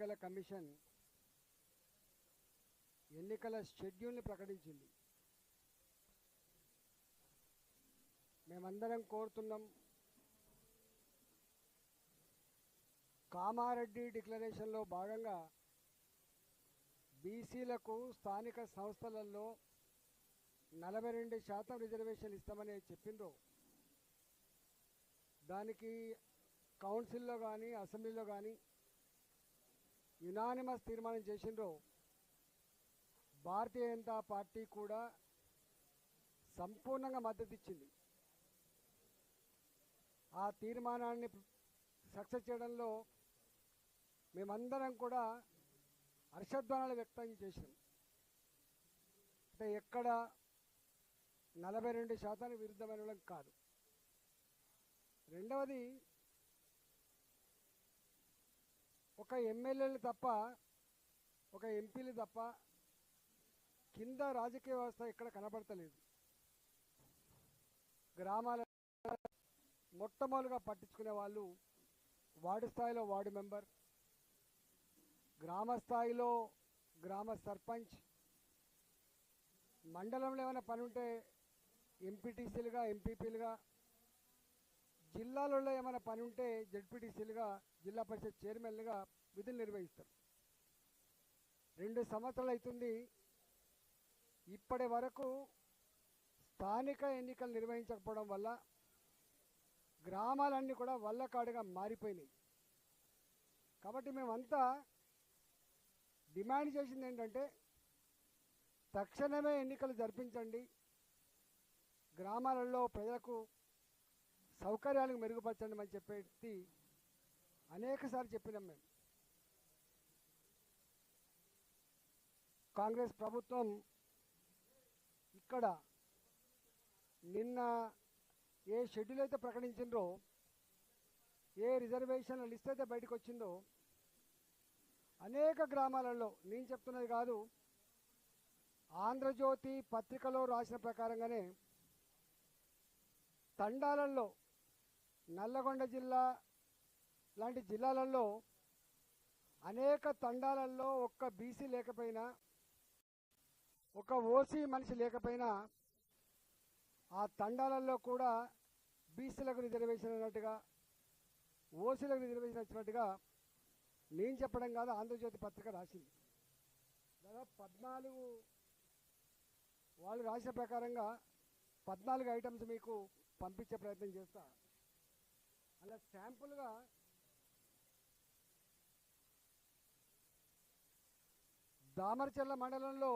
ఎన్నికల కమిషన్ ఎన్నికల షెడ్యూల్ని ప్రకటించింది. మేమందరం కోరుతున్నాం, కామారెడ్డి డిక్లరేషన్లో భాగంగా బీసీలకు స్థానిక సంస్థలలో 42% రిజర్వేషన్ ఇస్తామని చెప్పిండ్రు. దానికి కౌన్సిల్లో కానీ అసెంబ్లీలో కానీ యునానిమస్ తీర్మానం చేసిండ్రు. భారతీయ జనతా పార్టీ కూడా సంపూర్ణంగా మద్దతు ఇచ్చింది. ఆ తీర్మానాన్ని సక్సెస్ చేయడంలో మేమందరం కూడా హర్షధ్వానాలు వ్యక్తం చేసాం. అంటే ఎక్కడ 42% విరుద్ధమైన కాదు. రెండవది, ఒక ఎమ్మెల్యేలు తప్ప, ఒక ఎంపీలు తప్ప కింద రాజకీయ వ్యవస్థ ఎక్కడ కనబడతలేదు. గ్రామాల మొట్టమొదలుగా పట్టించుకునే వాళ్ళు వార్డు స్థాయిలో వార్డు మెంబర్, గ్రామ స్థాయిలో గ్రామ సర్పంచ్, మండలంలో ఏమైనా పని ఉంటే ఎంపీటీసీలుగా ఎంపీపీలుగా, జిల్లాలలో ఏమైనా పని ఉంటే జెడ్పీటీసీలుగా జిల్లా పరిషత్ చైర్మన్లుగా విధులు నిర్వహిస్తారు. 2 సంవత్సరాలు అవుతుంది. ఇప్పటి వరకు స్థానిక ఎన్నికలు నిర్వహించకపోవడం వల్ల గ్రామాలన్నీ కూడా వల్లకాడుగా మారిపోయినాయి. కాబట్టి మేమంతా డిమాండ్ చేసింది ఏంటంటే, తక్షణమే ఎన్నికలు జరిపించండి, గ్రామాలలో ప్రజలకు సౌకర్యాలకు మెరుగుపరచండి అని చెప్పేసి అనేకసార్లు చెప్పినాం. మేము కాంగ్రెస్ ప్రభుత్వం ఇక్కడ నిన్న ఏ షెడ్యూల్ అయితే ప్రకటించిందో, ఏ రిజర్వేషన్ల లిస్ట్ అయితే బయటకు వచ్చిందో, అనేక గ్రామాలలో, నేను చెప్తున్నది కాదు, ఆంధ్రజ్యోతి పత్రికలో రాసిన ప్రకారంగానే తండాలలో, నల్లగొండ జిల్లా లాంటి జిల్లాలలో అనేక తండాలలో ఒక్క బీసీ లేకపోయినా, ఒక ఓసీ మనిషి లేకపోయినా ఆ తండాలలో కూడా బీసీలకు రిజర్వేషన్ అన్నట్టుగా, ఓసీలకు రిజర్వేషన్ వచ్చినట్టుగా నేను చెప్పడం కాదు, ఆంధ్రజ్యోతి పత్రిక రాసింది. దాదాపు 14 వాళ్ళు రాసిన ప్రకారంగా 14 ఐటమ్స్ మీకు పంపించే ప్రయత్నం చేస్తా. అలా శాంపుల్గా దామరచెల్ల మండలంలో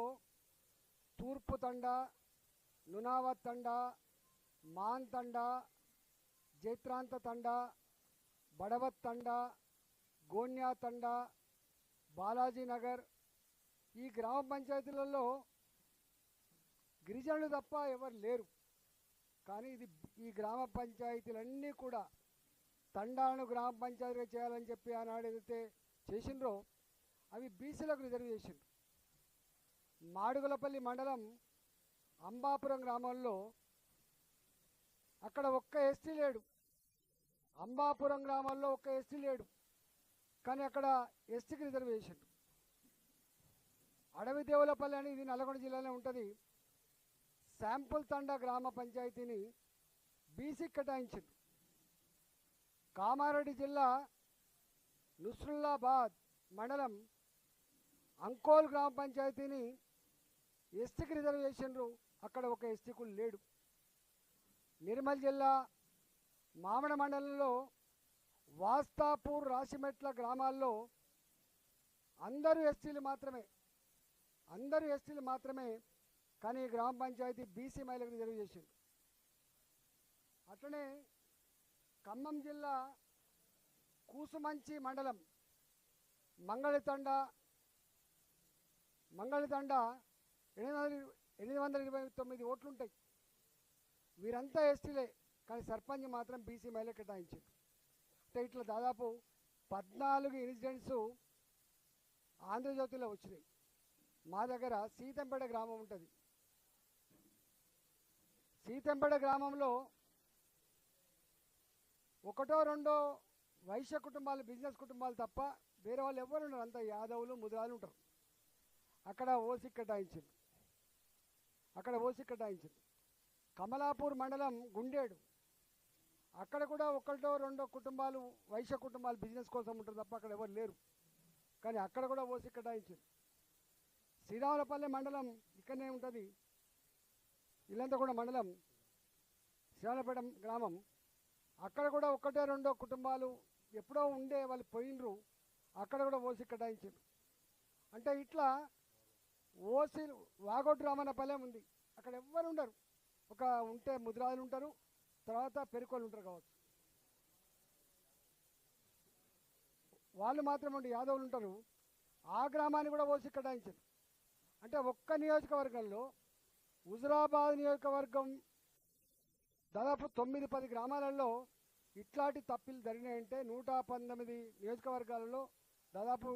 తూర్పు తండా, నునావత్ తండా, మాన్ తండా, జైత్రాంత తండా, బడవత్ తండా, గోన్యా తండా, బాలాజీనగర్, ఈ గ్రామ పంచాయతీలలో గిరిజనులు తప్ప ఎవరు లేరు. కానీ ఈ గ్రామ పంచాయతీలన్నీ కూడా తండాలను గ్రామ పంచాయతీగా చేయాలని చెప్పి ఆనాడు ఏదైతే చేసిండ్రో అవి బీసీలకు రిజర్వ్ చేసిండ్రు. మాడుగులపల్లి మండలం అంబాపురం గ్రామంలో అక్కడ ఒక్క ఎస్టీ లేడు. అంబాపురం గ్రామంలో ఒక్క ఎస్టీ లేడు, కానీ అక్కడ ఎస్టీకి రిజర్వేషన్. అడవి దేవులపల్లి అని ఇది నల్గొండ జిల్లాలో ఉంటుంది. శాంపుల్ తండా గ్రామ పంచాయతీని బీసీకి కేటాయించింది. కామారెడ్డి జిల్లా నుస్రుల్లాబాద్ మండలం అంకోల్ గ్రామ పంచాయతీని ఎస్టీకి రిజర్వేషన్లు, అక్కడ ఒక ఎస్టీకు లేడు. నిర్మల్ జిల్లా మామడ మండలంలో వాస్తాపూర్, రాసిమెట్ల గ్రామాల్లో అందరూ ఎస్టీలు మాత్రమే, కానీ గ్రామ పంచాయతీ బీసీ మహిళలకు రిజర్వ్ చేసింది. అట్లనే ఖమ్మం జిల్లా కూసుమంచి మండలం మంగళితండ 829 ఓట్లుంటాయి. వీరంతా ఎస్టీలే, కానీ సర్పంచ్ మాత్రం బీసీ మహిళ కేటాయించారు. అంటే ఇట్లా దాదాపు 14 ఇన్సిడెంట్స్ ఆంధ్రజ్యోతిలో వచ్చినాయి. మా దగ్గర సీతంపేట గ్రామం ఉంటుంది. సీతంపేట గ్రామంలో ఒకటో రెండో వైశ్య కుటుంబాలు, బిజినెస్ కుటుంబాలు తప్ప వేరే వాళ్ళు ఎవరు ఉండరు, అంతా యాదవులు ముద్రాలు ఉంటారు. అక్కడ ఓసి కేటాయించింది. కమలాపూర్ మండలం గుండేడు, అక్కడ కూడా ఒకటో రెండో కుటుంబాలు వైశ్య కుటుంబాలు బిజినెస్ కోసం ఉంటారు తప్ప అక్కడ ఎవరు లేరు, కానీ అక్కడ కూడా ఓసి కేటాయించింది. శ్రీరాములపల్లి మండలం ఇక్కడనే ఉంటుంది, ఇల్లంతగూడ మండలం శ్రీరాములపేట గ్రామం, అక్కడ కూడా ఒకటో రెండో కుటుంబాలు ఎప్పుడో ఉండే వాళ్ళు పోయినరు, అక్కడ కూడా ఓసి కేటాయించారు. అంటే ఇట్లా ఓసి వాగోటు రామన్నపల్లెం ఉంది, అక్కడ ఎవ్వరు ఉండరు, ఒక ఉంటే ముద్రాలు ఉంటారు, తర్వాత పెరుకోళ్ళు ఉంటారు కావచ్చు, వాళ్ళు మాత్రం ఉండి యాదవులు ఉంటారు. ఆ గ్రామాన్ని కూడా ఓసి కేటాయించారు. అంటే ఒక్క నియోజకవర్గంలో హుజురాబాద్ నియోజకవర్గం దాదాపు 9-10 గ్రామాలలో ఇట్లాంటి తప్పిలు జరిగినాయంటే 119 నియోజకవర్గాలలో దాదాపు